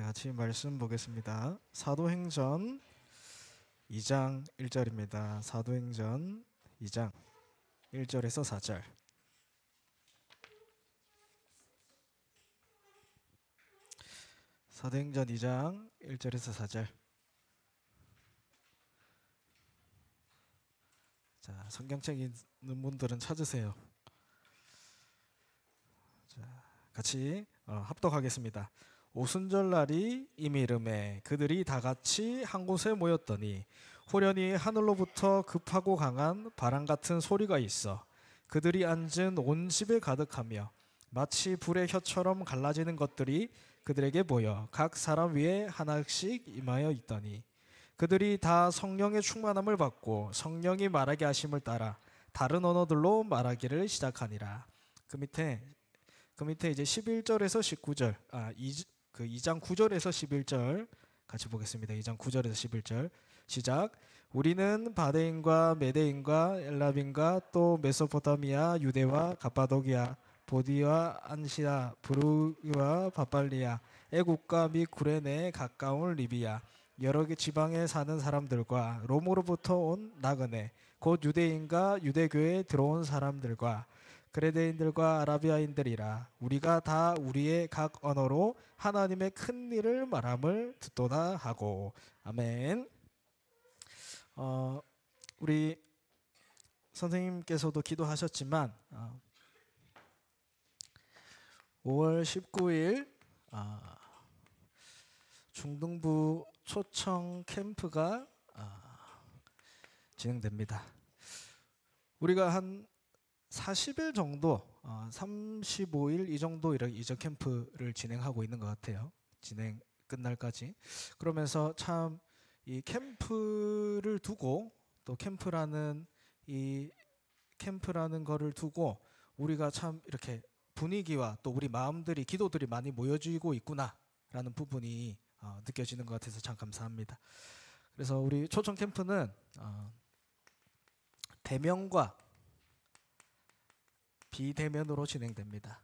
네, 같이 말씀 보겠습니다. 사도행전 2장 1절입니다. 사도행전 2장 1절에서 4절. 사도행전 2장 1절에서 4절. 자, 성경책 있는 분들은 찾으세요. 자, 같이 합독하겠습니다. 오순절날이 이미 이르매 그들이 다 같이 한 곳에 모였더니 호련히 하늘로부터 급하고 강한 바람 같은 소리가 있어 그들이 앉은 온 집에 가득하며 마치 불의 혀처럼 갈라지는 것들이 그들에게 보여 각 사람 위에 하나씩 임하여 있더니 그들이 다 성령의 충만함을 받고 성령이 말하게 하심을 따라 다른 언어들로 말하기를 시작하니라. 그 밑에 이제 11절에서 19절, 2장 9절에서 11절 같이 보겠습니다. 2장 9절에서 11절 시작. 우리는 바데인과 메데인과 엘라빈과 또 메소포타미아, 유대와 갑바도기아, 보디와 안시아, 부르기와 바팔리아, 애국과 및 구레네에 가까운 리비아, 여러 개 지방에 사는 사람들과 롬으로부터 온 나그네, 곧 유대인과 유대교에 들어온 사람들과 그레데인들과 아라비아인들이라 우리가 다 우리의 각 언어로 하나님의 큰 일을 말함을 듣도다 하고. 아멘. 우리 선생님께서도 기도하셨지만 5월 19일 중등부 초청 캠프가 진행됩니다. 우리가 한 40일 정도, 35일 이 정도 이런 이적 캠프를 진행하고 있는 것 같아요. 진행 끝날까지. 그러면서 참 이 캠프를 두고 또 캠프라는 거를 두고 우리가 참 이렇게 분위기와 또 우리 마음들이 기도들이 많이 모여지고 있구나라는 부분이 느껴지는 것 같아서 참 감사합니다. 그래서 우리 초청 캠프는 대면과 비대면으로 진행됩니다.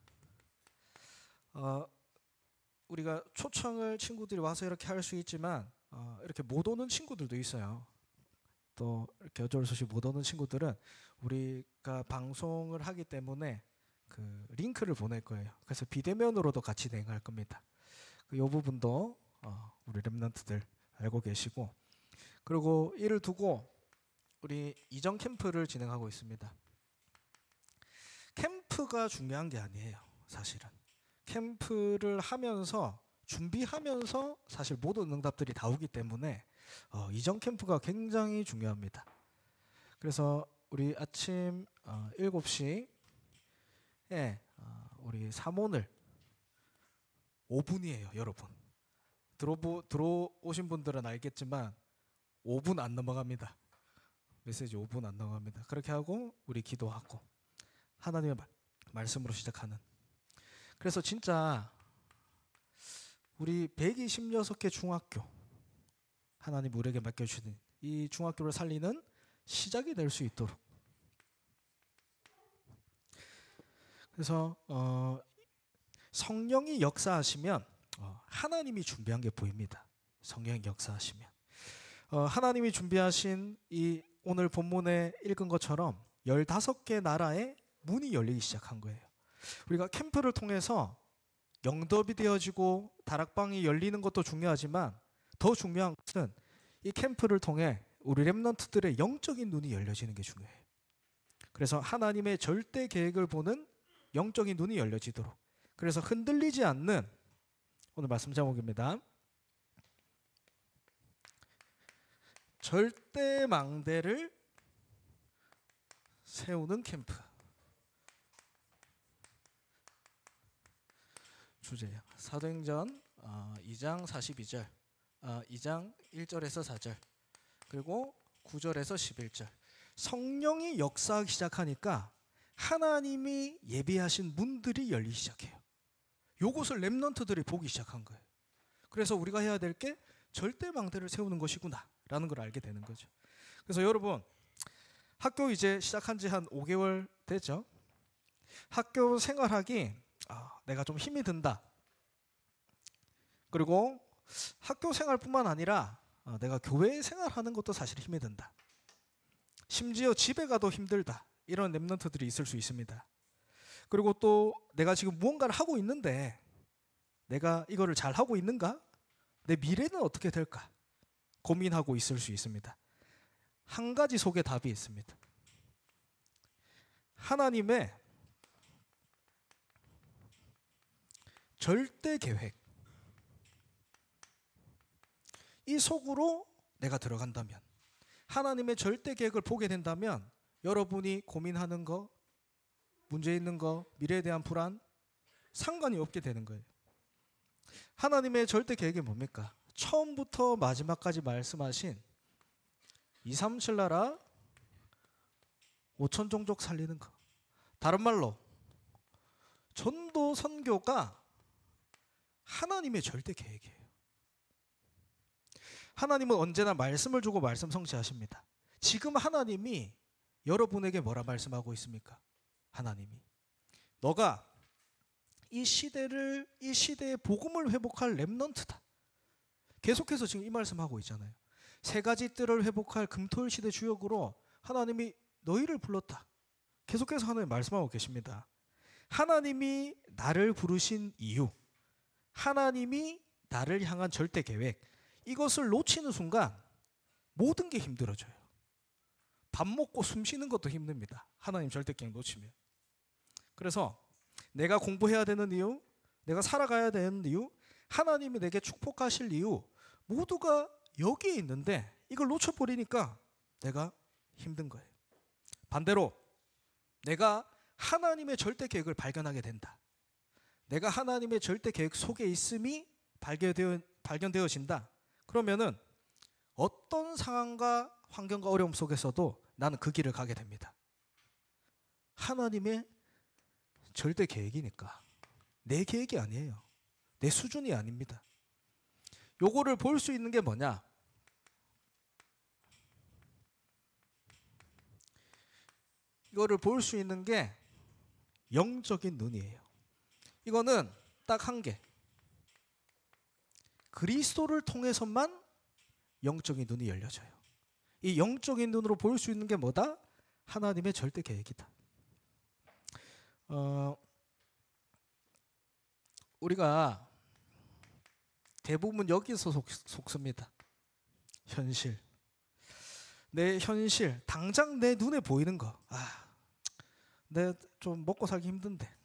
우리가 초청을 친구들이 와서 이렇게 할 수 있지만 이렇게 못 오는 친구들도 있어요. 또 이렇게 어쩔 수 없이 못 오는 친구들은 우리가 방송을 하기 때문에 그 링크를 보낼 거예요. 그래서 비대면으로도 같이 진행할 겁니다. 이 부분도 우리 렘넌트들 알고 계시고, 그리고 이를 두고 우리 이전 캠프를 진행하고 있습니다. 캠프가 중요한 게 아니에요. 사실은 캠프를 하면서 준비하면서 사실 모든 응답들이 다 오기 때문에 이전 캠프가 굉장히 중요합니다. 그래서 우리 아침 7시에 우리 사모늘 5분이에요. 여러분 들어오신 분들은 알겠지만 5분 안 넘어갑니다. 메시지 5분 안 넘어갑니다. 그렇게 하고 우리 기도하고 하나님의 말씀으로 시작하는. 그래서 진짜 우리 126개 중학교 하나님 우리에게 맡겨주시는 이 중학교를 살리는 시작이 될 수 있도록. 그래서 성령이 역사하시면 하나님이 준비한 게 보입니다. 성령이 역사하시면 하나님이 준비하신 이 오늘 본문에 읽은 것처럼 15개 나라의 문이 열리기 시작한 거예요. 우리가 캠프를 통해서 영접이 되어지고 다락방이 열리는 것도 중요하지만 더 중요한 것은 이 캠프를 통해 우리 렘넌트들의 영적인 눈이 열려지는 게 중요해요. 그래서 하나님의 절대 계획을 보는 영적인 눈이 열려지도록, 그래서 흔들리지 않는 오늘 말씀 제목입니다. 절대 망대를 세우는 캠프. 주제예요. 사도행전 2장 42절, 2장 1절에서 4절, 그리고 9절에서 11절. 성령이 역사하기 시작하니까 하나님이 예비하신 문들이 열리기 시작해요. 요것을 렘넌트들이 보기 시작한 거예요. 그래서 우리가 해야 될 게 절대 망대를 세우는 것이구나 라는 걸 알게 되는 거죠. 그래서 여러분 학교 이제 시작한 지 한 5개월 됐죠. 학교 생활하기 내가 좀 힘이 든다. 그리고 학교 생활뿐만 아니라 내가 교회 생활하는 것도 사실 힘이 든다. 심지어 집에 가도 힘들다. 이런 랩런트들이 있을 수 있습니다. 그리고 또 내가 지금 무언가를 하고 있는데 내가 이거를 잘 하고 있는가? 내 미래는 어떻게 될까? 고민하고 있을 수 있습니다. 한 가지 속에 답이 있습니다. 하나님의 절대 계획, 이 속으로 내가 들어간다면, 하나님의 절대 계획을 보게 된다면 여러분이 고민하는 거, 문제 있는 거, 미래에 대한 불안 상관이 없게 되는 거예요. 하나님의 절대 계획이 뭡니까? 처음부터 마지막까지 말씀하신 2, 3, 7 나라 5천 종족 살리는 거. 다른 말로 전도 선교가 하나님의 절대 계획이에요. 하나님은 언제나 말씀을 주고 말씀 성취하십니다. 지금 하나님이 여러분에게 뭐라 말씀하고 있습니까? 하나님이 너가 이 시대의 복음을 회복할 렘넌트다. 계속해서 지금 이 말씀하고 있잖아요. 세 가지 뜰을 회복할 금토일 시대 주역으로 하나님이 너희를 불렀다. 계속해서 하나님 말씀하고 계십니다. 하나님이 나를 부르신 이유, 하나님이 나를 향한 절대 계획, 이것을 놓치는 순간 모든 게 힘들어져요. 밥 먹고 숨 쉬는 것도 힘듭니다. 하나님 절대 계획 놓치면. 그래서 내가 공부해야 되는 이유, 내가 살아가야 되는 이유, 하나님이 내게 축복하실 이유, 모두가 여기에 있는데 이걸 놓쳐버리니까 내가 힘든 거예요. 반대로 내가 하나님의 절대 계획을 발견하게 된다. 내가 하나님의 절대 계획 속에 있음이 발견되어진다. 그러면은 어떤 상황과 환경과 어려움 속에서도 나는 그 길을 가게 됩니다. 하나님의 절대 계획이니까 내 계획이 아니에요. 내 수준이 아닙니다. 요거를 볼 수 있는 게 뭐냐? 이거를 볼 수 있는 게 영적인 눈이에요. 이거는 딱 한 개. 그리스도를 통해서만 영적인 눈이 열려져요. 이 영적인 눈으로 볼 수 있는 게 뭐다? 하나님의 절대 계획이다. 우리가 대부분 여기서 속습니다. 현실. 내 현실, 당장 내 눈에 보이는 거. 내 좀 먹고 살기 힘든데.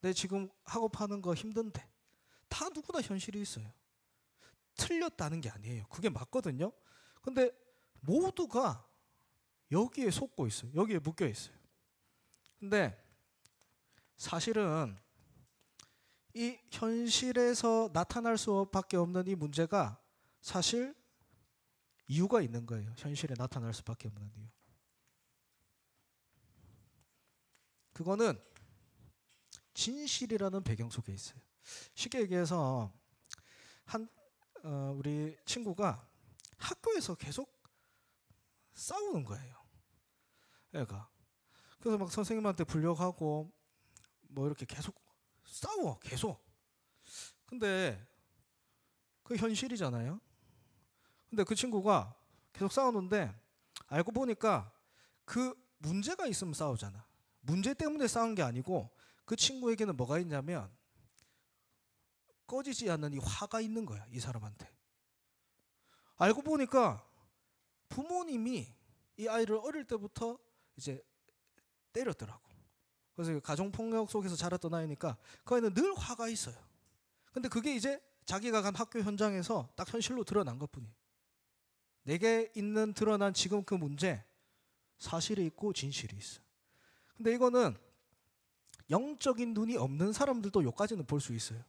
내 지금 학업하는 거 힘든데. 다 누구나 현실이 있어요. 틀렸다는 게 아니에요. 그게 맞거든요. 근데 모두가 여기에 속고 있어요. 여기에 묶여 있어요. 근데 사실은 이 현실에서 나타날 수밖에 없는 이 문제가 사실 이유가 있는 거예요. 현실에 나타날 수밖에 없는 이유. 그거는 진실이라는 배경 속에 있어요. 쉽게 얘기해서 우리 친구가 학교에서 계속 싸우는 거예요. 애가. 그래서 막 선생님한테 불려가고 뭐 이렇게 계속 싸워. 계속. 근데 그게 현실이잖아요. 근데 그 친구가 계속 싸우는데 알고 보니까 그 문제가 있으면 싸우잖아. 문제 때문에 싸운 게 아니고 그 친구에게는 뭐가 있냐면 꺼지지 않는 이 화가 있는 거야. 이 사람한테. 알고 보니까 부모님이 이 아이를 어릴 때부터 이제 때렸더라고. 그래서 가정폭력 속에서 자랐던 아이니까 그 아이는 늘 화가 있어요. 근데 그게 이제 자기가 간 학교 현장에서 딱 현실로 드러난 것뿐이에요. 내게 있는 드러난 지금 그 문제, 사실이 있고 진실이 있어. 근데 이거는 영적인 눈이 없는 사람들도 여기까지는 볼 수 있어요.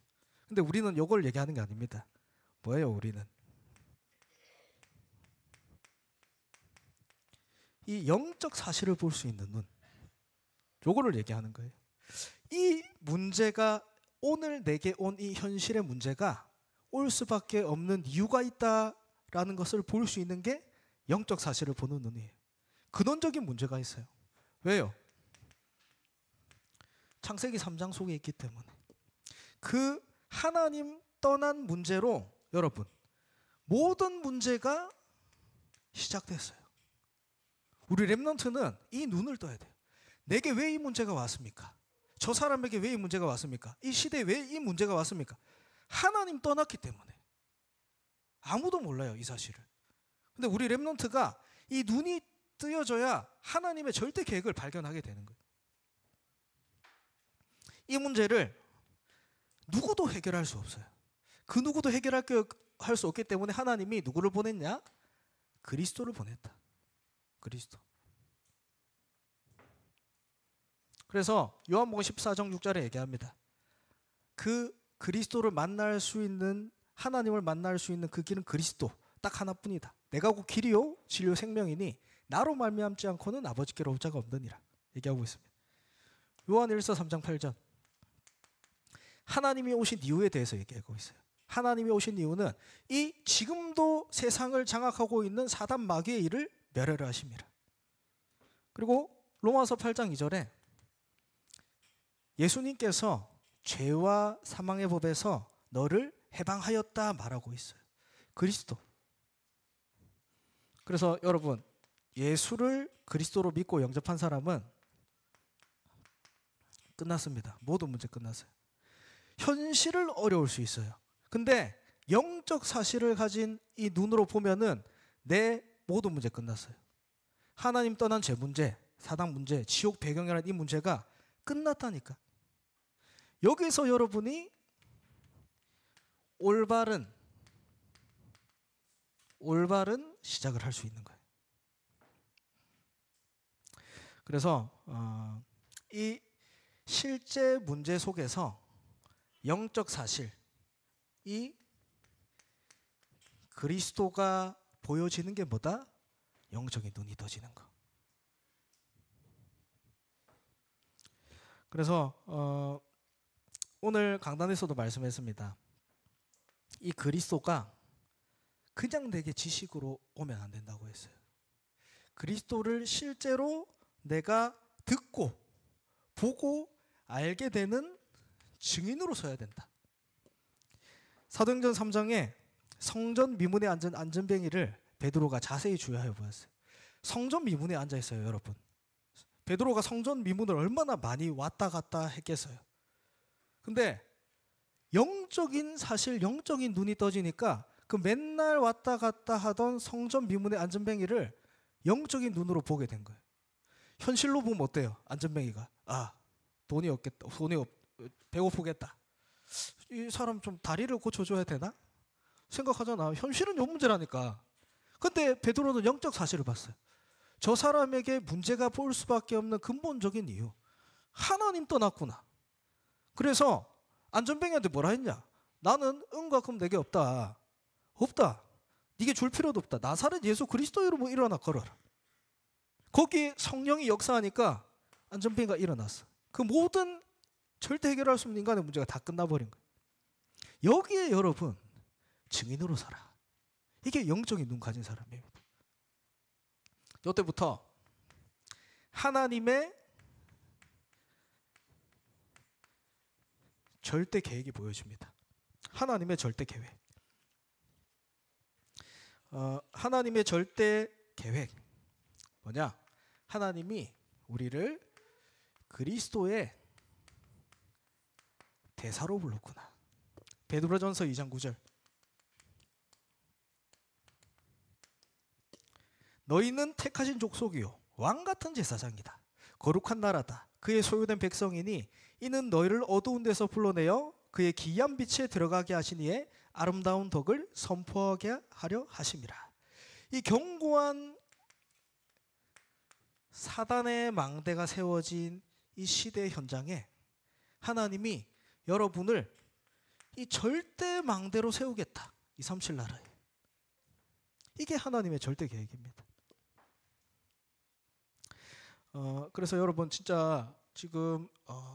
근데 우리는 이걸 얘기하는 게 아닙니다. 뭐예요, 우리는? 이 영적 사실을 볼 수 있는 눈. 요거를 얘기하는 거예요. 이 문제가 오늘 내게 온 이 현실의 문제가 올 수밖에 없는 이유가 있다라는 것을 볼 수 있는 게 영적 사실을 보는 눈이에요. 근원적인 문제가 있어요. 왜요? 창세기 3장 속에 있기 때문에. 그 하나님 떠난 문제로 여러분 모든 문제가 시작됐어요. 우리 렘넌트는 이 눈을 떠야 돼요. 내게 왜 이 문제가 왔습니까? 저 사람에게 왜 이 문제가 왔습니까? 이 시대에 왜 이 문제가 왔습니까? 하나님 떠났기 때문에. 아무도 몰라요, 이 사실을. 근데 우리 렘넌트가 이 눈이 뜨여져야 하나님의 절대 계획을 발견하게 되는 거예요. 이 문제를 누구도 해결할 수 없어요. 그 누구도 해결할 수 없기 때문에 하나님이 누구를 보냈냐? 그리스도를 보냈다. 그리스도. 그래서 요한복음 14장 6절에 얘기합니다. 그 그리스도를 만날 수 있는, 하나님을 만날 수 있는 그 길은 그리스도 딱 하나뿐이다. 내가 곧 길이요 진리요 생명이니 나로 말미암지 않고는 아버지께로 올 자가 없느니라 얘기하고 있습니다. 요한 1서 3장 8절. 하나님이 오신 이유에 대해서 얘기하고 있어요. 하나님이 오신 이유는 이 지금도 세상을 장악하고 있는 사단 마귀의 일을 멸하려 하심이라. 그리고 로마서 8장 2절에 예수님께서 죄와 사망의 법에서 너를 해방하였다 말하고 있어요. 그리스도. 그래서 여러분 예수를 그리스도로 믿고 영접한 사람은 끝났습니다. 모든 문제 끝났어요. 현실을 어려울 수 있어요. 근데 영적 사실을 가진 이 눈으로 보면은 내 모든 문제 끝났어요. 하나님 떠난 죄 문제, 사단 문제, 지옥 배경이라는 이 문제가 끝났다니까. 여기서 여러분이 올바른 시작을 할 수 있는 거예요. 그래서 이 실제 문제 속에서 영적 사실, 이 그리스도가 보여지는 게 뭐다? 영적인 눈이 떠지는 거. 그래서 오늘 강단에서도 말씀했습니다. 이 그리스도가 그냥 내게 지식으로 오면 안 된다고 했어요. 그리스도를 실제로 내가 듣고 보고 알게 되는 증인으로 서야 된다. 사도행전 3장에 성전 미문에 앉은 안전뱅이를 베드로가 자세히 주의하여 보았어요. 성전 미문에 앉아 있어요, 여러분. 베드로가 성전 미문을 얼마나 많이 왔다 갔다 했겠어요. 근데 영적인 사실, 영적인 눈이 떠지니까 그 맨날 왔다 갔다 하던 성전 미문의 안전뱅이를 영적인 눈으로 보게 된 거예요. 현실로 보면 어때요? 안전뱅이가 돈이 없겠다, 배고프겠다. 이 사람 좀 다리를 고쳐줘야 되나? 생각하잖아. 현실은 요 문제라니까. 근데 베드로는 영적 사실을 봤어요. 저 사람에게 문제가 볼 수밖에 없는 근본적인 이유. 하나님 떠났구나. 그래서 안전뱅이한테 뭐라 했냐? 나는 은과 금 내게 없다. 없다. 네게 줄 필요도 없다. 나사렛 예수 그리스도 이름으로 일어나 걸어라. 거기 성령이 역사하니까 안전뱅이가 일어났어. 그 모든 절대 해결할 수 없는 인간의 문제가 다 끝나버린 거예요. 여기에 여러분 증인으로 살아. 이게 영적인 눈 가진 사람이에요. 이때부터 하나님의 절대 계획이 보여집니다. 하나님의 절대 계획. 하나님의 절대 계획 뭐냐? 하나님이 우리를 그리스도의 대사로 불렀구나. 베드로전서 2장 9절. 너희는 택하신 족속이요 왕 같은 제사장이다. 거룩한 나라다. 그의 소유된 백성이니 이는 너희를 어두운 데서 불러내어 그의 기이한 빛에 들어가게 하시니에 아름다운 덕을 선포하게 하려 하심이라. 이 견고한 사단의 망대가 세워진 이 시대 현장에 하나님이 여러분을 이 절대 망대로 세우겠다. 237 나라에. 이게 하나님의 절대 계획입니다. 그래서 여러분 진짜 지금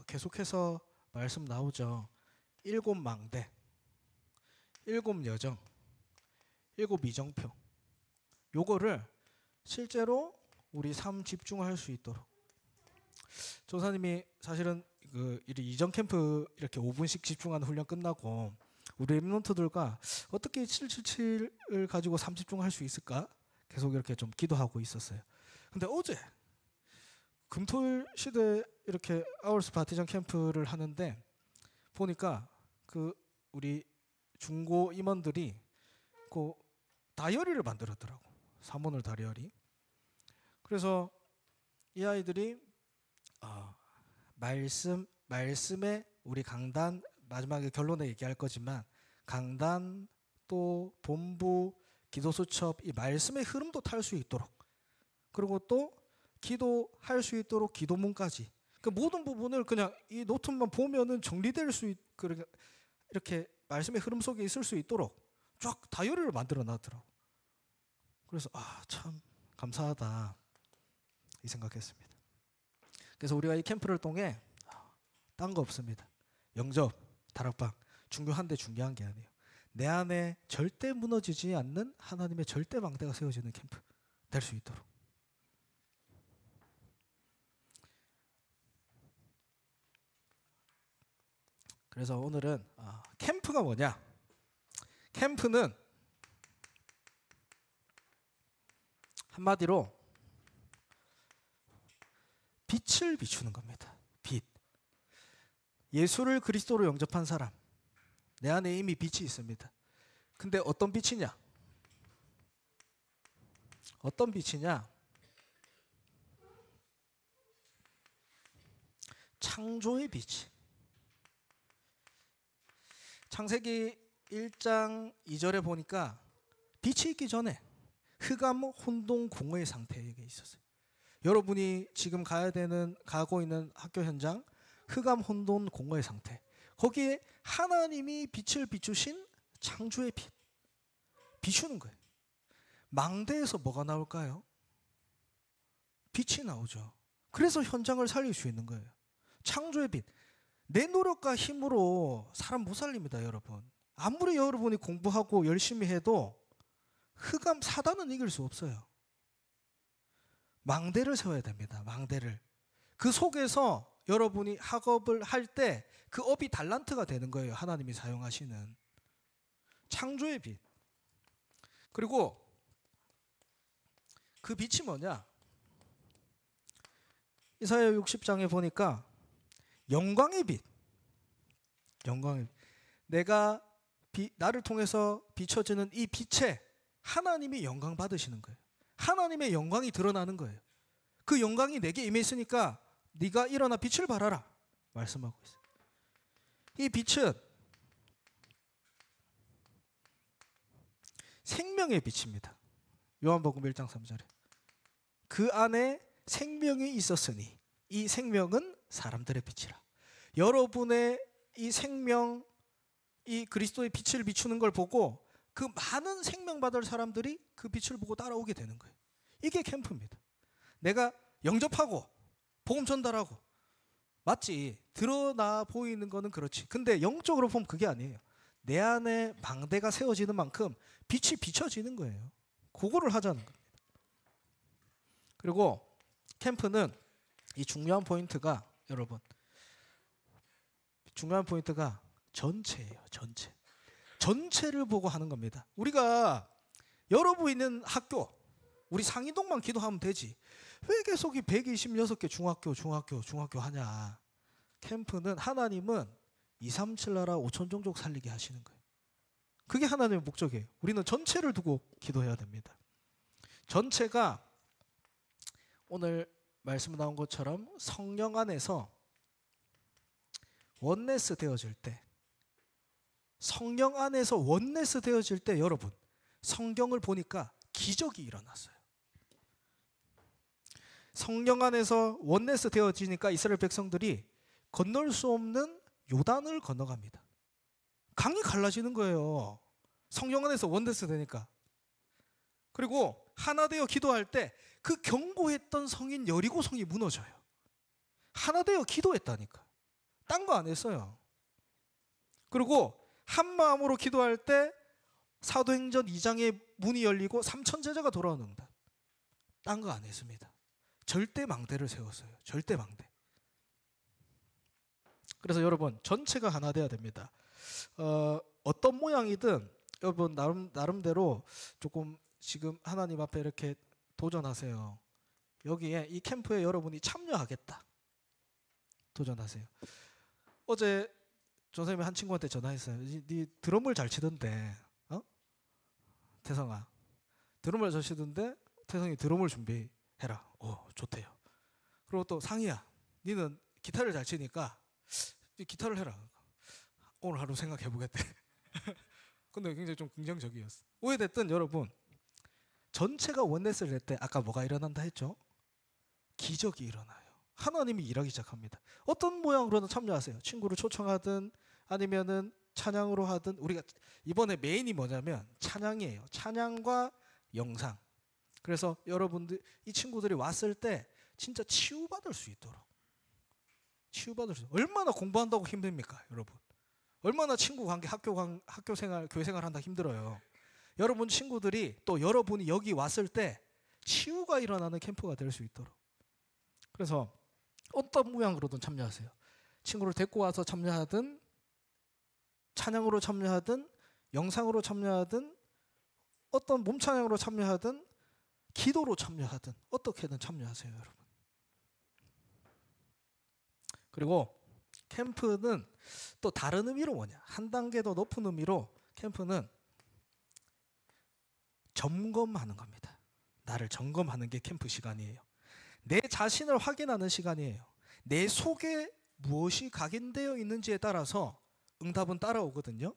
계속해서 말씀 나오죠. 7 망대, 7 여정, 7 이정표. 요거를 실제로 우리 삶 집중할 수 있도록. 조사님이 사실은 그 이정 캠프 이렇게 5분씩 집중하는 훈련 끝나고 우리 랩런트들과 어떻게 777을 가지고 30중 할 수 있을까? 계속 이렇게 좀 기도하고 있었어요. 근데 어제 금토일 시대 이렇게 아울스 파티전 캠프를 하는데 보니까 그 우리 중고 임원들이 그 다이어리를 만들었더라고. 사모늘 다이어리. 그래서 이 아이들이 말씀에 우리 강단 마지막에 결론에 얘기할 거지만 강단 또 본부 기도 수첩 이 말씀의 흐름도 탈 수 있도록 그리고 또 기도할 수 있도록 기도문까지 그 모든 부분을 그냥 이 노트만 보면은 정리될 수 이렇게 말씀의 흐름 속에 있을 수 있도록 쫙 다이어리를 만들어 놨더라고. 그래서 참 감사하다 이 생각했습니다. 그래서 우리가 이 캠프를 통해 딴 거 없습니다. 영접, 다락방 중요한데 중요한 게 아니에요. 내 안에 절대 무너지지 않는 하나님의 절대 망대가 세워지는 캠프 될 수 있도록. 그래서 오늘은 캠프가 뭐냐? 캠프는 한마디로 빛을 비추는 겁니다. 빛. 예수를 그리스도로 영접한 사람. 내 안에 이미 빛이 있습니다. 근데 어떤 빛이냐? 어떤 빛이냐? 창조의 빛. 창세기 1장 2절에 보니까 빛이 있기 전에 흑암 혼돈 공허의 상태에 있었어요. 여러분이 지금 가고 있는 학교 현장 흑암 혼돈 공허의 상태. 거기에 하나님이 빛을 비추신 창조의 빛. 비추는 거예요. 망대에서 뭐가 나올까요? 빛이 나오죠. 그래서 현장을 살릴 수 있는 거예요. 창조의 빛. 내 노력과 힘으로 사람 못 살립니다, 여러분. 아무리 여러분이 공부하고 열심히 해도 흑암 사단은 이길 수 없어요. 망대를 세워야 됩니다. 망대를. 그 속에서 여러분이 학업을 할 때 그 업이 달란트가 되는 거예요. 하나님이 사용하시는 창조의 빛. 그리고 그 빛이 뭐냐? 이사야 60장에 보니까 영광의 빛. 영광의 빛. 나를 통해서 비춰지는 이 빛에 하나님이 영광 받으시는 거예요. 하나님의 영광이 드러나는 거예요. 그 영광이 내게 임했으니까 네가 일어나 빛을 발하라 말씀하고 있어요. 이 빛은 생명의 빛입니다. 요한복음 1장 3절에 그 안에 생명이 있었으니 이 생명은 사람들의 빛이라. 여러분의 이 생명, 이 그리스도의 빛을 비추는 걸 보고 그 많은 생명 받을 사람들이 그 빛을 보고 따라오게 되는 거예요. 이게 캠프입니다. 내가 영접하고 복음 전달하고 맞지. 드러나 보이는 거는 그렇지. 근데 영적으로 보면 그게 아니에요. 내 안에 망대가 세워지는 만큼 빛이 비춰지는 거예요. 그거를 하자는 겁니다. 그리고 캠프는 이 중요한 포인트가 여러분 중요한 포인트가 전체예요. 전체를 보고 하는 겁니다. 우리가 여러분 있는 학교 우리 상이동만 기도하면 되지. 왜 계속 이 126개 중학교 하냐. 캠프는 하나님은 237 나라 5천 종족 살리게 하시는 거예요. 그게 하나님의 목적이에요. 우리는 전체를 두고 기도해야 됩니다. 전체가 오늘 말씀 나온 것처럼 성령 안에서 원네스 되어질 때 성령 안에서 원네스 되어질 때 여러분 성경을 보니까 기적이 일어났어요. 성령 안에서 원네스 되어지니까 이스라엘 백성들이 건널 수 없는 요단을 건너갑니다. 강이 갈라지는 거예요. 성령 안에서 원네스 되니까. 그리고 하나 되어 기도할 때 그 견고했던 성인 여리고 성이 무너져요. 하나 되어 기도했다니까. 딴 거 안 했어요. 그리고 한 마음으로 기도할 때 사도행전 2장의 문이 열리고 3천 제자가 돌아오는 응답. 딴 거 안 했습니다. 절대 망대를 세웠어요. 절대 망대. 그래서 여러분 전체가 하나 돼야 됩니다. 어떤 모양이든 여러분 나름대로 조금 지금 하나님 앞에 이렇게 도전하세요. 여기에 이 캠프에 여러분이 참여하겠다. 도전하세요. 어제 전선생님이 한 친구한테 전화했어요. 네 드럼을 잘 치던데, 태성아. 드럼을 잘 치던데 태성이 드럼을 준비해라. 좋대요. 그리고 또 상희야, 니는 기타를 잘 치니까 기타를 해라. 오늘 하루 생각해 보겠대. 근데 굉장히 좀 긍정적이었어. 오해됐든 여러분, 전체가 원넷을 낼 때 아까 뭐가 일어난다 했죠? 기적이 일어나요. 하나님이 일하기 시작합니다. 어떤 모양으로든 참여하세요. 친구를 초청하든 아니면은 찬양으로 하든. 우리가 이번에 메인이 뭐냐면 찬양이에요. 찬양과 영상. 그래서 여러분들 이 친구들이 왔을 때 진짜 치유받을 수 있도록. 얼마나 공부한다고 힘듭니까, 여러분? 얼마나 친구 관계, 학교 생활, 교회 생활 한다 힘들어요. 여러분 친구들이 또 여러분이 여기 왔을 때 치유가 일어나는 캠프가 될 수 있도록. 그래서 어떤 모양으로든 참여하세요. 친구를 데리고 와서 참여하든, 찬양으로 참여하든, 영상으로 참여하든, 어떤 몸 찬양으로 참여하든, 기도로 참여하든 어떻게든 참여하세요, 여러분. 그리고 캠프는 또 다른 의미로 뭐냐? 한 단계 더 높은 의미로 캠프는 점검하는 겁니다. 나를 점검하는 게 캠프 시간이에요. 내 자신을 확인하는 시간이에요. 내 속에 무엇이 각인되어 있는지에 따라서 응답은 따라오거든요.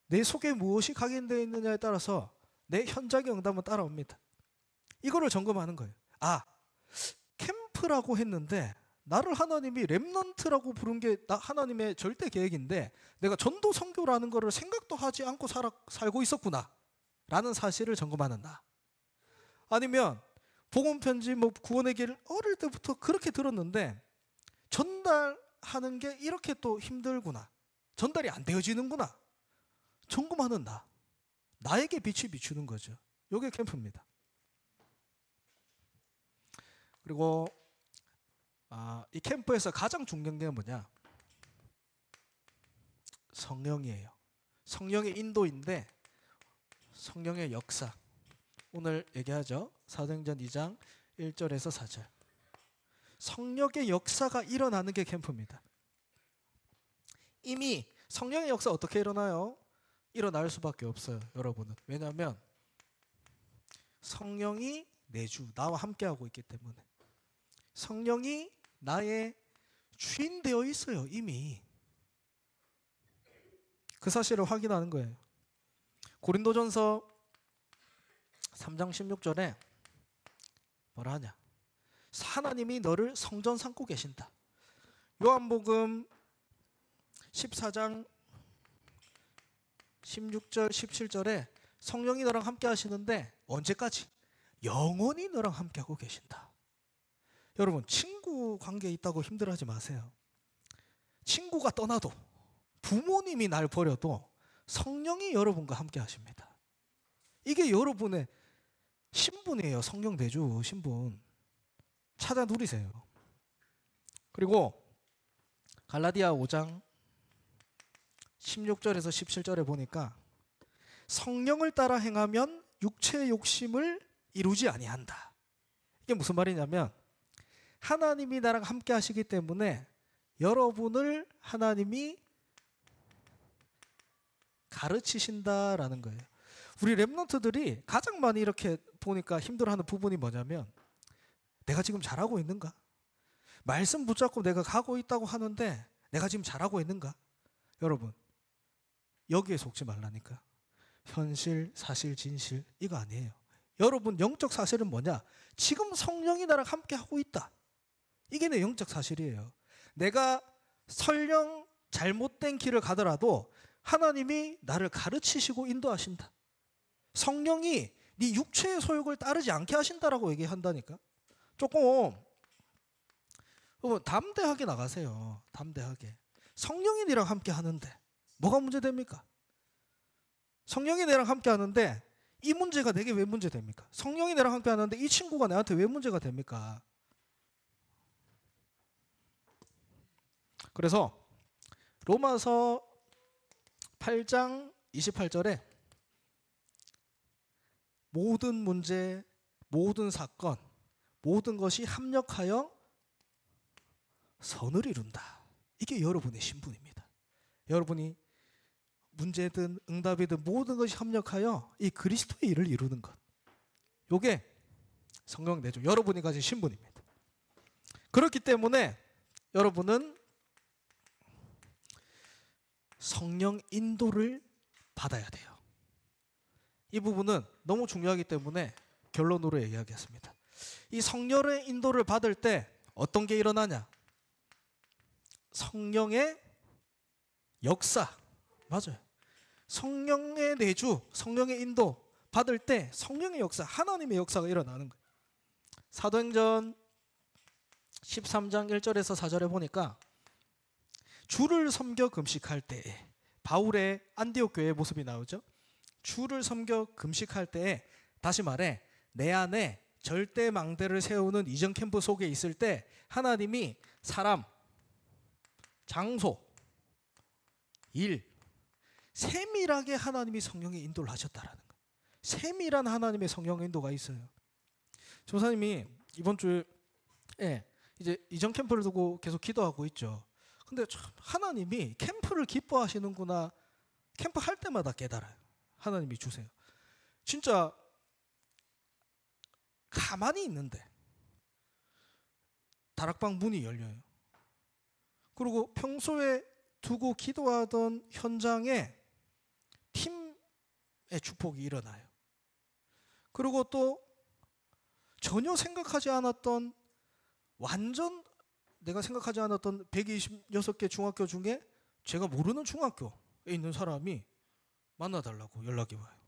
내 속에 무엇이 각인되어 있느냐에 따라서 내 현장의 응답은 따라옵니다. 이거를 점검하는 거예요. 캠프라고 했는데 나를 하나님이 렘넌트라고 부른 게 하나님의 절대 계획인데 내가 전도 선교라는 거를 생각도 하지 않고 살고 있었구나 라는 사실을 점검하는 나. 아니면 복음 편지 구원의 길을 어릴 때부터 그렇게 들었는데 전달하는 게 이렇게 또 힘들구나. 전달이 안 되어지는구나. 점검하는 나. 나에게 빛이 비추는 거죠. 이게 캠프입니다. 그리고 이 캠프에서 가장 중요한 게 뭐냐? 성령이에요. 성령의 인도인데 성령의 역사. 오늘 얘기하죠. 사도행전 2장 1절에서 4절. 성령의 역사가 일어나는 게 캠프입니다. 이미 성령의 역사 어떻게 일어나요? 일어날 수밖에 없어요, 여러분은. 왜냐하면 성령이 내주 나와 함께하고 있기 때문에. 성령이 나의 주인 되어 있어요, 이미. 그 사실을 확인하는 거예요. 고린도전서 3장 16절에 뭐라 하냐? 하나님이 너를 성전 삼고 계신다. 요한복음 14장 16절 17절에 성령이 너랑 함께 하시는데 언제까지? 영원히 너랑 함께 하고 계신다. 여러분, 친구 관계에 있다고 힘들어하지 마세요. 친구가 떠나도 부모님이 날 버려도 성령이 여러분과 함께 하십니다. 이게 여러분의 신분이에요. 성령 내주 신분. 찾아 누리세요. 그리고 갈라디아 5장 16절에서 17절에 보니까 성령을 따라 행하면 육체의 욕심을 이루지 아니한다. 이게 무슨 말이냐면 하나님이 나랑 함께 하시기 때문에 여러분을 하나님이 가르치신다라는 거예요. 우리 렘넌트들이 가장 많이 이렇게 보니까 힘들어하는 부분이 뭐냐면 내가 지금 잘하고 있는가? 말씀 붙잡고 내가 가고 있다고 하는데 내가 지금 잘하고 있는가? 여러분, 여기에 속지 말라니까. 현실, 사실, 진실 이거 아니에요. 여러분 영적 사실은 뭐냐? 지금 성령이 나랑 함께 하고 있다. 이게 내 영적 사실이에요. 내가 설령 잘못된 길을 가더라도 하나님이 나를 가르치시고 인도하신다. 성령이 네 육체의 소욕을 따르지 않게 하신다라고 얘기한다니까. 조금 담대하게 나가세요. 담대하게. 성령이 너랑 함께 하는데 뭐가 문제됩니까? 성령이 너랑 함께 하는데 이 문제가 내게 왜 문제됩니까? 성령이 나랑 함께 하는데 이 친구가 나한테 왜 문제가 됩니까? 그래서 로마서 8장 28절에 모든 문제, 모든 사건, 모든 것이 합력하여 선을 이룬다. 이게 여러분의 신분입니다. 여러분이 문제든 응답이든 모든 것이 합력하여 이 그리스도의 일을 이루는 것. 이게 성령 내주 여러분이 가진 신분입니다. 그렇기 때문에 여러분은 성령 인도를 받아야 돼요. 이 부분은 너무 중요하기 때문에 결론으로 얘기하겠습니다. 이 성령의 인도를 받을 때 어떤 게 일어나냐? 성령의 역사. 맞아요. 성령의 내주, 성령의 인도 받을 때 성령의 역사, 하나님의 역사가 일어나는 거예요. 사도행전 13장 1절에서 4절에 보니까 주를 섬겨 금식할 때에 바울의 안디옥 교회의 모습이 나오죠. 주를 섬겨 금식할 때에 다시 말해 내 안에 절대 망대를 세우는 이전 캠프 속에 있을 때 하나님이 사람, 장소, 일 세밀하게 하나님이 성령의 인도를 하셨다라는 거예요. 세밀한 하나님의 성령의 인도가 있어요. 조사님이 이번 주에 이제 이전 캠프를 두고 계속 기도하고 있죠. 근데 참 하나님이 캠프를 기뻐하시는구나. 캠프 할 때마다 깨달아요. 하나님이 주세요. 진짜 가만히 있는데 다락방 문이 열려요. 그리고 평소에 두고 기도하던 현장에 팀의 축복이 일어나요. 그리고 또 전혀 생각하지 않았던 완전 내가 생각하지 않았던 126개 중학교 중에 제가 모르는 중학교에 있는 사람이 만나달라고 연락이 와요.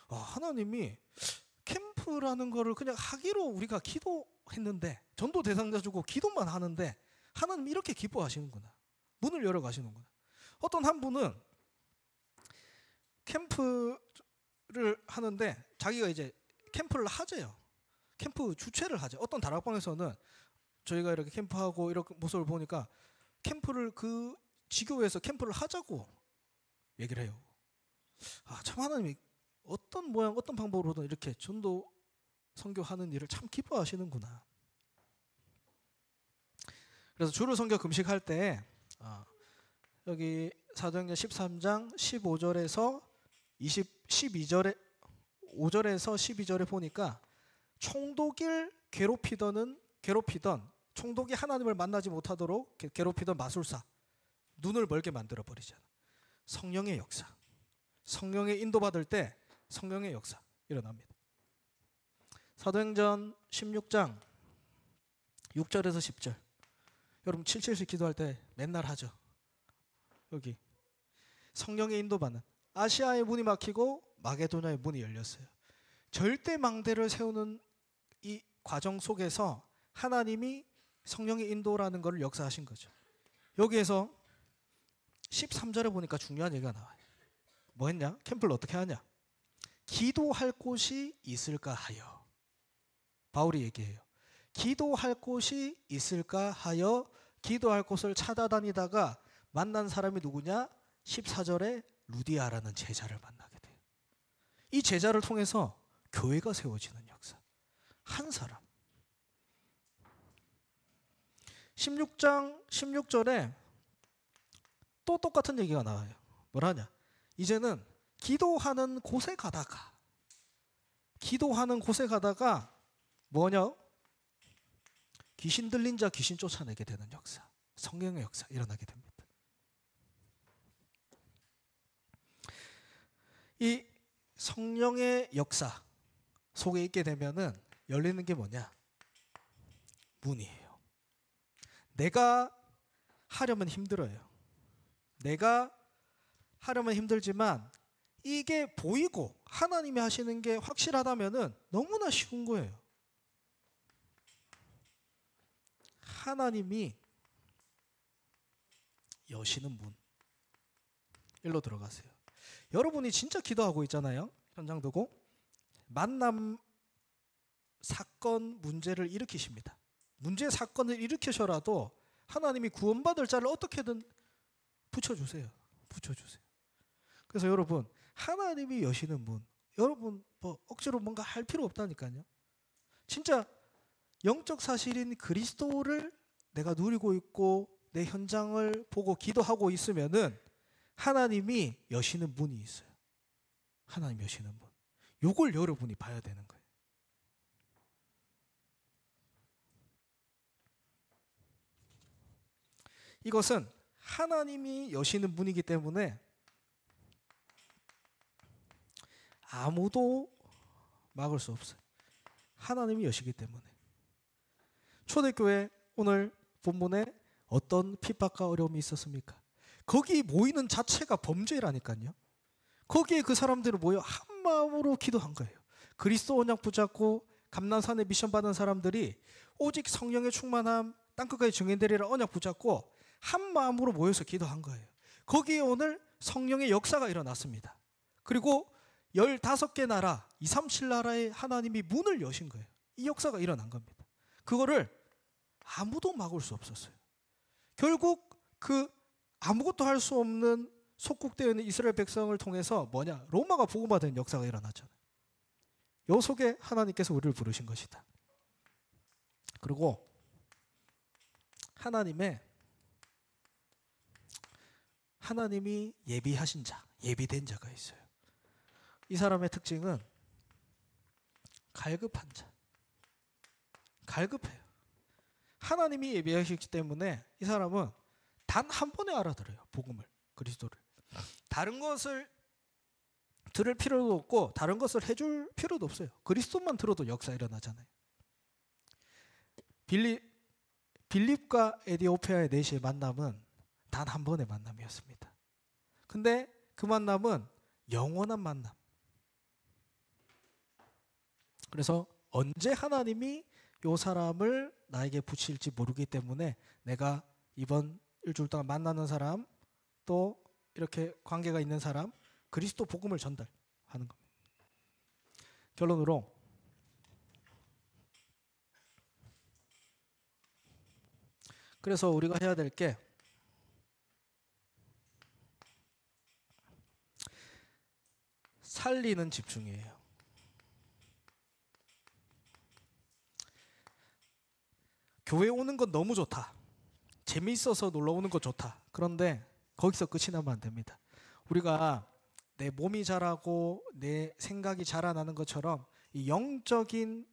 하나님이 캠프라는 거를 그냥 하기로 우리가 기도했는데 전도 대상자 주고 기도만 하는데 하나님이 이렇게 기뻐하시는구나. 문을 열어 가시는구나. 어떤 한 분은 캠프를 하는데 자기가 이제 캠프를 하재요. 캠프 주최를 하죠. 어떤 다락방에서는 저희가 이렇게 캠프하고 이렇게 모습을 보니까 캠프를 그 지교회에서 캠프를 하자고 얘기를 해요. 참 하나님이 어떤 모양 어떤 방법으로든 이렇게 전도 선교하는 일을 참 기뻐하시는구나. 그래서 주를 섬겨 금식할 때 여기 사도행전 13장 15절에서 12절에 5절에서 12절에 보니까 총독을 괴롭히던 총독이 하나님을 만나지 못하도록 괴롭히던 마술사 눈을 멀게 만들어 버리잖아. 성령의 역사. 성령의 인도받을 때 성령의 역사 일어납니다. 사도행전 16장 6절에서 10절. 여러분 777씩 기도할 때 맨날 하죠. 여기 성령의 인도받는 아시아의 문이 막히고 마게도냐의 문이 열렸어요. 절대 망대를 세우는 이 과정 속에서 하나님이 성령의 인도라는 것을 역사하신 거죠. 여기에서 13절에 보니까 중요한 얘기가 나와요. 뭐 했냐? 캠프를 어떻게 하냐? 기도할 곳이 있을까 하여. 바울이 얘기해요. 기도할 곳이 있을까 하여 기도할 곳을 찾아다니다가 만난 사람이 누구냐? 14절에 루디아라는 제자를 만나게 돼요. 이 제자를 통해서 교회가 세워지는 역사. 한 사람. 16장 16절에 또 똑같은 얘기가 나와요. 뭐라냐? 이제는 기도하는 곳에 가다가 뭐냐? 귀신 들린 자 귀신 쫓아내게 되는 역사. 성령의 역사 일어나게 됩니다. 이 성령의 역사 속에 있게 되면은 열리는 게 뭐냐? 문이에요. 내가 하려면 힘들어요. 내가 하려면 힘들지만 이게 보이고 하나님이 하시는 게 확실하다면은 너무나 쉬운 거예요. 하나님이 여시는 문. 일로 들어가세요. 여러분이 진짜 기도하고 있잖아요. 현장 두고 만남 사건 문제를 일으키십니다. 문제 사건을 일으키셔라도 하나님이 구원받을 자를 어떻게든 붙여주세요. 그래서 여러분, 하나님이 여시는 문, 여러분 뭐 억지로 뭔가 할 필요 없다니까요. 진짜 영적 사실인 그리스도를 내가 누리고 있고 내 현장을 보고 기도하고 있으면은 하나님이 여시는 문이 있어요. 하나님 여시는 문. 요걸 여러분이 봐야 되는 거예요. 이것은 하나님이 여시는 문이기 때문에 아무도 막을 수 없어요. 하나님이 여시기 때문에. 초대교회 오늘 본문에 어떤 핍박과 어려움이 있었습니까? 거기 모이는 자체가 범죄라니까요. 거기에 그 사람들을 모여 한 마음으로 기도한 거예요. 그리스도 언약 붙잡고 감난산에 미션 받은 사람들이 오직 성령의 충만함 땅끝까지 증인되리라 언약 붙잡고 한 마음으로 모여서 기도한 거예요. 거기에 오늘 성령의 역사가 일어났습니다. 그리고 15개 나라, 237 나라의 하나님이 문을 여신 거예요. 이 역사가 일어난 겁니다. 그거를 아무도 막을 수 없었어요. 결국 그 아무것도 할 수 없는 속국되어 있는 이스라엘 백성을 통해서 로마가 복음화된 역사가 일어났잖아요. 요 속에 하나님께서 우리를 부르신 것이다. 그리고 하나님이 예비하신 자, 예비된 자가 있어요. 이 사람의 특징은 갈급한 자. 갈급해요. 하나님이 예비하시기 때문에 이 사람은 단 한 번에 알아들어요. 복음을, 그리스도를. 다른 것을 들을 필요도 없고 다른 것을 해줄 필요도 없어요. 그리스도만 들어도 역사 일어나잖아요. 빌립과 에디오피아의 내시의 만남은 단 한 번의 만남이었습니다. 근데 그 만남은 영원한 만남. 그래서 언제 하나님이 이 사람을 나에게 붙일지 모르기 때문에 내가 이번 일주일 동안 만나는 사람, 또 이렇게 관계가 있는 사람, 그리스도 복음을 전달하는 겁니다. 결론으로 그래서 우리가 해야 될 게 살리는 집중이에요. 교회 오는 건 너무 좋다. 재미있어서 놀러 오는 거 좋다. 그런데 거기서 끝이 나면 안 됩니다. 우리가 내 몸이 자라고 내 생각이 자라나는 것처럼 이 영적인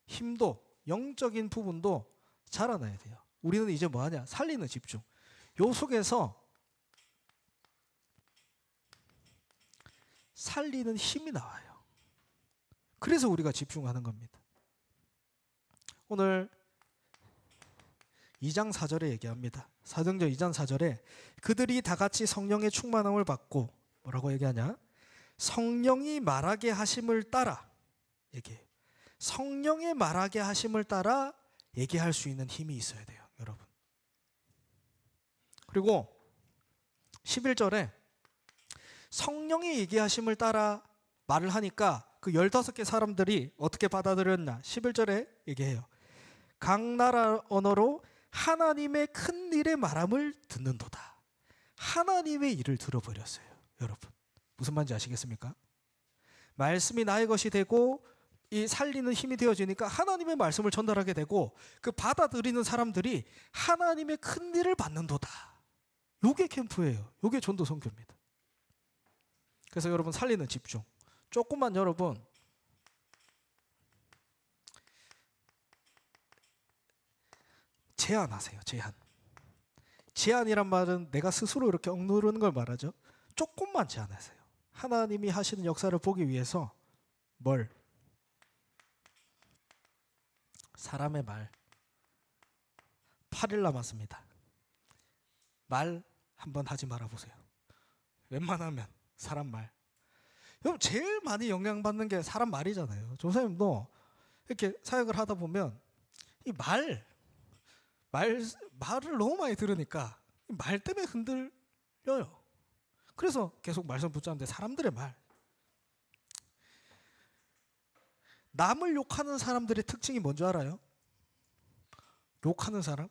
힘도, 영적인 부분도 자라나야 돼요. 우리는 이제 뭐 하냐? 살리는 집중. 요 속에서 살리는 힘이 나와요. 그래서 우리가 집중하는 겁니다. 오늘 2장 4절에 얘기합니다. 사도행전 2장 4절에 그들이 다 같이 성령의 충만함을 받고 뭐라고 얘기하냐? 성령이 말하게 하심을 따라 얘기해요. 성령의 말하게 하심을 따라 얘기할 수 있는 힘이 있어야 돼요, 여러분. 그리고 11절에 성령이 얘기하심을 따라 말을 하니까 그 15개 사람들이 어떻게 받아들였나? 11절에 얘기해요. 각 나라 언어로 하나님의 큰 일의 말함을 듣는도다. 하나님의 일을 들어버렸어요, 여러분. 무슨 말인지 아시겠습니까? 말씀이 나의 것이 되고 이 살리는 힘이 되어지니까 하나님의 말씀을 전달하게 되고 그 받아들이는 사람들이 하나님의 큰 일을 받는도다. 요게 캠프예요. 요게 전도 선교입니다. 그래서 여러분 살리는 집중. 조금만 여러분 제한하세요. 제한이란 말은 내가 스스로 이렇게 억누르는 걸 말하죠. 조금만 제한하세요. 하나님이 하시는 역사를 보기 위해서 뭘? 사람의 말. 8일 남았습니다. 말 한번 하지 말아보세요. 웬만하면 사람 말. 여러분 제일 많이 영향받는 게 사람 말이잖아요. 조사님도 이렇게 사역을 하다 보면 이 말을 너무 많이 들으니까 말 때문에 흔들려요. 그래서 계속 말씀 붙잡는데 사람들의 말. 남을 욕하는 사람들의 특징이 뭔지 알아요? 욕하는 사람?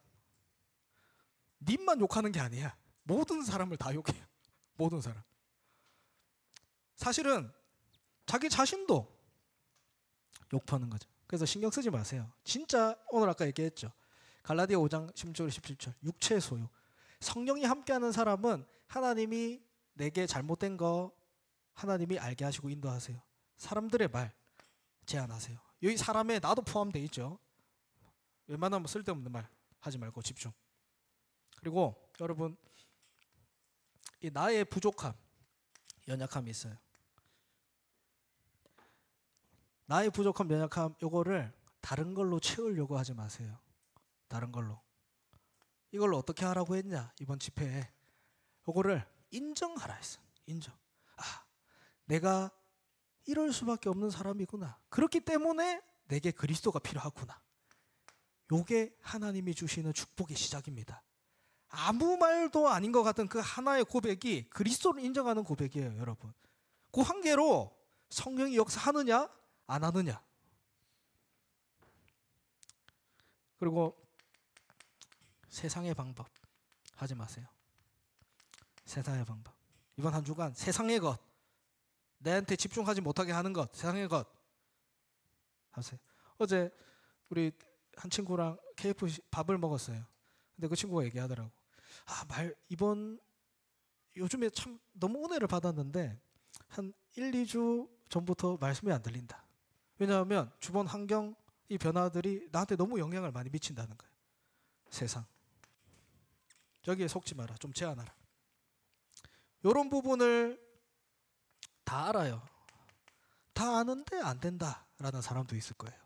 님만 욕하는 게 아니야. 모든 사람을 다 욕해요. 모든 사람. 사실은 자기 자신도 욕하는 거죠. 그래서 신경 쓰지 마세요. 진짜 오늘 아까 얘기했죠. 갈라디아 5장 16절 17절 육체의 소유. 성령이 함께하는 사람은 하나님이 내게 잘못된 거 하나님이 알게 하시고 인도하세요. 사람들의 말 제한하세요. 여기 사람에 나도 포함되어 있죠. 웬만하면 쓸데없는 말 하지 말고 집중. 그리고 여러분 이 나의 부족함, 연약함이 있어요. 나의 부족함, 연약함 요거를 다른 걸로 채우려고 하지 마세요. 다른 걸로. 이걸로 어떻게 하라고 했냐? 이번 집회에 요거를 인정하라 했어. 인정. 내가 이럴 수밖에 없는 사람이구나. 그렇기 때문에 내게 그리스도가 필요하구나. 요게 하나님이 주시는 축복의 시작입니다. 아무 말도 아닌 것 같은 그 하나의 고백이 그리스도를 인정하는 고백이에요, 여러분. 그 한계로 성령이 역사하느냐 안 하느냐. 그리고 세상의 방법 하지 마세요. 세상의 방법. 이번 한 주간 세상의 것, 내한테 집중하지 못하게 하는 것, 세상의 것 하세요. 어제 우리 한 친구랑 KFC 밥을 먹었어요. 근데 그 친구가 얘기하더라고. 이번 요즘에 참 너무 은혜를 받았는데 한 1, 2주 전부터 말씀이 안 들린다. 왜냐하면 주변 환경 이 변화들이 나한테 너무 영향을 많이 미친다는 거예요. 세상. 여기에 속지 마라. 좀 제한하라. 이런 부분을 다 알아요. 다 아는데 안 된다라는 사람도 있을 거예요.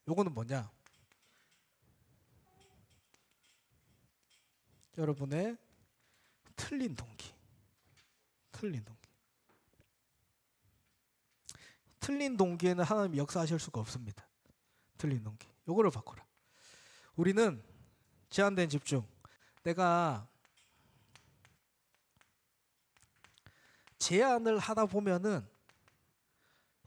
요거는 뭐냐? 여러분의 틀린 동기. 틀린 동기. 틀린 동기에는 하나님이 역사하실 수가 없습니다. 틀린 동기. 요거를 바꾸라. 우리는 제한된 집중. 내가 제안을 하다 보면은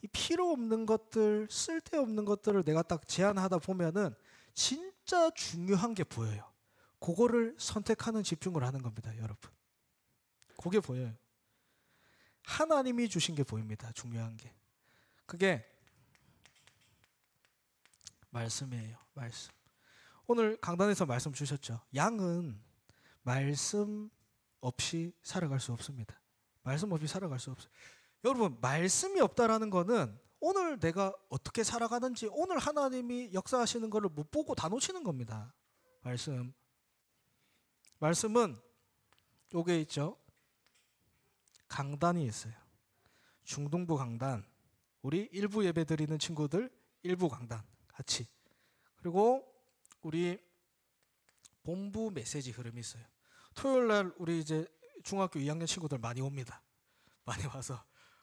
이 필요 없는 것들, 쓸데없는 것들을 내가 딱 제안하다 보면은 진짜 중요한 게 보여요. 그거를 선택하는 집중을 하는 겁니다, 여러분. 그게 보여요. 하나님이 주신 게 보입니다, 중요한 게. 그게 말씀이에요, 말씀. 오늘 강단에서 말씀 주셨죠. 양은 말씀 없이 살아갈 수 없습니다. 말씀 없이 살아갈 수 없어요. 여러분, 말씀이 없다라는 거는 오늘 내가 어떻게 살아가는지 오늘 하나님이 역사하시는 것을 못 보고 다 놓치는 겁니다. 말씀. 말씀은 요게 있죠. 강단이 있어요. 중등부 강단. 우리 일부 예배 드리는 친구들 일부 강단 같이. 그리고 우리 본부 메시지 흐름이 있어요. 토요일 날 우리 이제 중학교 2학년 친구들 많이 옵니다. 많이 와서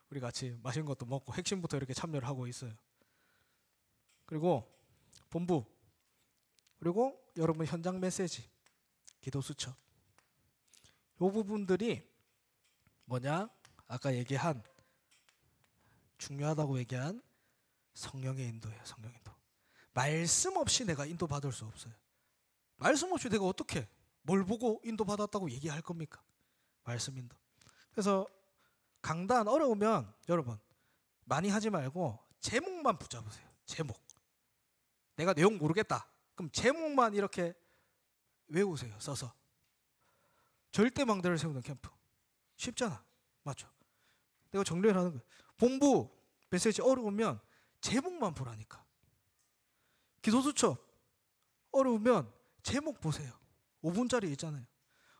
우리 같이 맛있는 것도 먹고 핵심부터 이렇게 참여를 하고 있어요. 그리고 본부, 그리고 여러분 현장 메시지, 기도 수첩. 이 부분들이 뭐냐? 아까 얘기한 중요하다고 얘기한 성령의 인도예요. 성령 인도. 말씀 없이 내가 인도받을 수 없어요. 말씀 없이 내가 어떻게 뭘 보고 인도받았다고 얘기할 겁니까? 말씀 인도. 그래서 강단 어려우면 여러분 많이 하지 말고 제목만 붙잡으세요. 제목. 내가 내용 모르겠다. 그럼 제목만 이렇게 외우세요. 써서. 절대망대를 세우는 캠프. 쉽잖아. 맞죠? 내가 정리를 하는 거예요. 본부 메시지 어려우면 제목만 보라니까. 기도수첩 어려우면 제목 보세요. 5분짜리 있잖아요.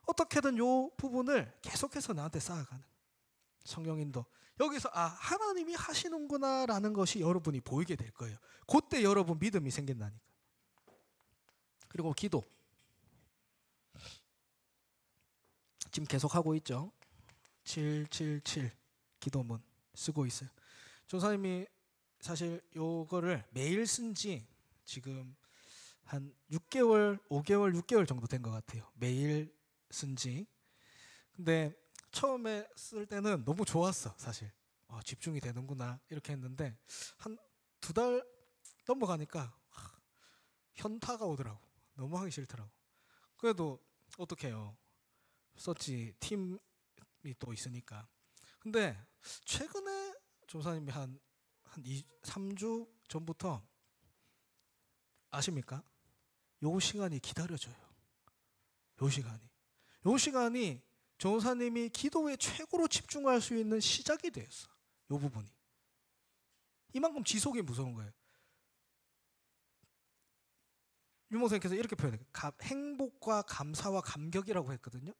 어떻게든 요 부분을 계속해서 나한테 쌓아가는 성령 인도. 여기서 하나님이 하시는구나 라는 것이 여러분이 보이게 될 거예요. 그때 여러분 믿음이 생긴다니까. 그리고 기도. 지금 계속하고 있죠. 777 기도문 쓰고 있어요. 조사님이 사실 요거를 매일 쓴 지 지금 한 6개월, 5개월, 6개월 정도 된 것 같아요. 매일 쓴 지. 근데 처음에 쓸 때는 너무 좋았어, 사실. 집중이 되는구나 이렇게 했는데 한 2달 넘어가니까 현타가 오더라고. 너무 하기 싫더라고. 그래도 어떡해요. 썼지 팀이 또 있으니까. 근데 최근에 조사님이 한 3주 전부터 아십니까? 요 시간이 기다려져요. 요 시간이 전사님이 기도에 최고로 집중할 수 있는 시작이 되었어. 요 부분이. 이만큼 지속이 무서운 거예요. 유목사님께서 이렇게 표현해요. 행복과 감사와 감격이라고 했거든요.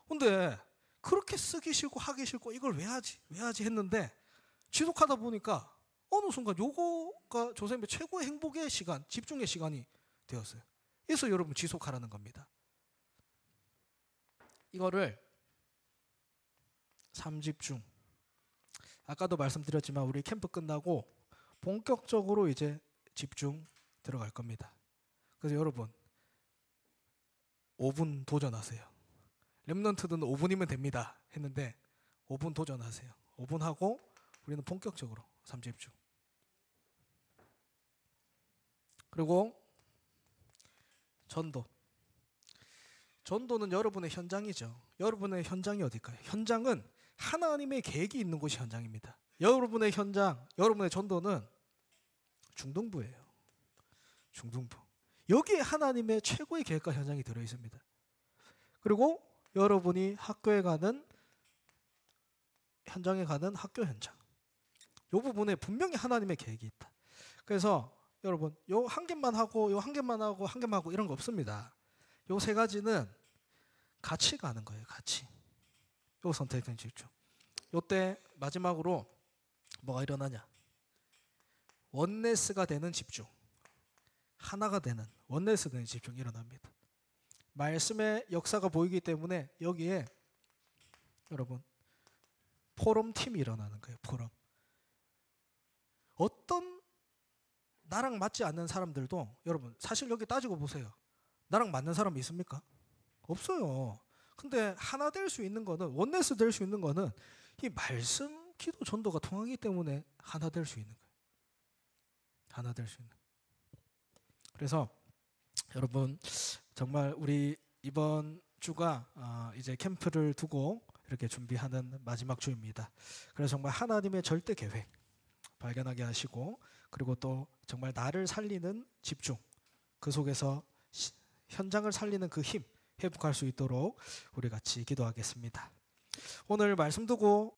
근데 그렇게 쓰기 싫고 하기 싫고 이걸 왜 하지 했는데 지속하다 보니까 어느 순간 요거가 조사님의 최고의 행복의 시간, 집중의 시간이 되었어요. 그래서 여러분 지속하라는 겁니다. 이거를 3집중. 아까도 말씀드렸지만 우리 캠프 끝나고 본격적으로 이제 집중 들어갈 겁니다. 그래서 여러분 5분 도전하세요. 렘넌트는 5분이면 됩니다 했는데 5분 도전하세요. 5분 하고 우리는 본격적으로 3집중. 그리고 전도는 여러분의 현장이죠. 여러분의 현장이 어딜까요? 현장은 하나님의 계획이 있는 곳이 현장입니다. 여러분의 현장, 여러분의 전도는 중등부예요. 중등부. 여기에 하나님의 최고의 계획과 현장이 들어있습니다. 그리고 여러분이 학교에 가는, 현장에 가는 학교 현장. 이 부분에 분명히 하나님의 계획이 있다. 그래서 여러분 요 한 개만 하고 요 한 개만 하고 한 개만 하고 이런 거 없습니다. 요 세 가지는 같이 가는 거예요. 같이. 요 선택은 집중. 요때 마지막으로 뭐가 일어나냐? 원네스가 되는 집중. 하나가 되는 원네스 되는 집중이 일어납니다. 말씀의 역사가 보이기 때문에 여기에 여러분 포럼 팀이 일어나는 거예요. 포럼. 어떤 나랑 맞지 않는 사람들도 여러분 사실 여기 따지고 보세요. 나랑 맞는 사람 있습니까? 없어요. 근데 하나 될 수 있는 거는, 원네스 될 수 있는 거는 이 말씀, 기도, 전도가 통하기 때문에 하나 될 수 있는 거예요. 하나 될 수 있는. 그래서 여러분 정말 우리 이번 주가 이제 캠프를 두고 이렇게 준비하는 마지막 주입니다. 그래서 정말 하나님의 절대 계획 발견하게 하시고, 그리고 또 정말 나를 살리는 집중, 그 속에서 현장을 살리는 그 힘 회복할 수 있도록 우리 같이 기도하겠습니다. 오늘 말씀 두고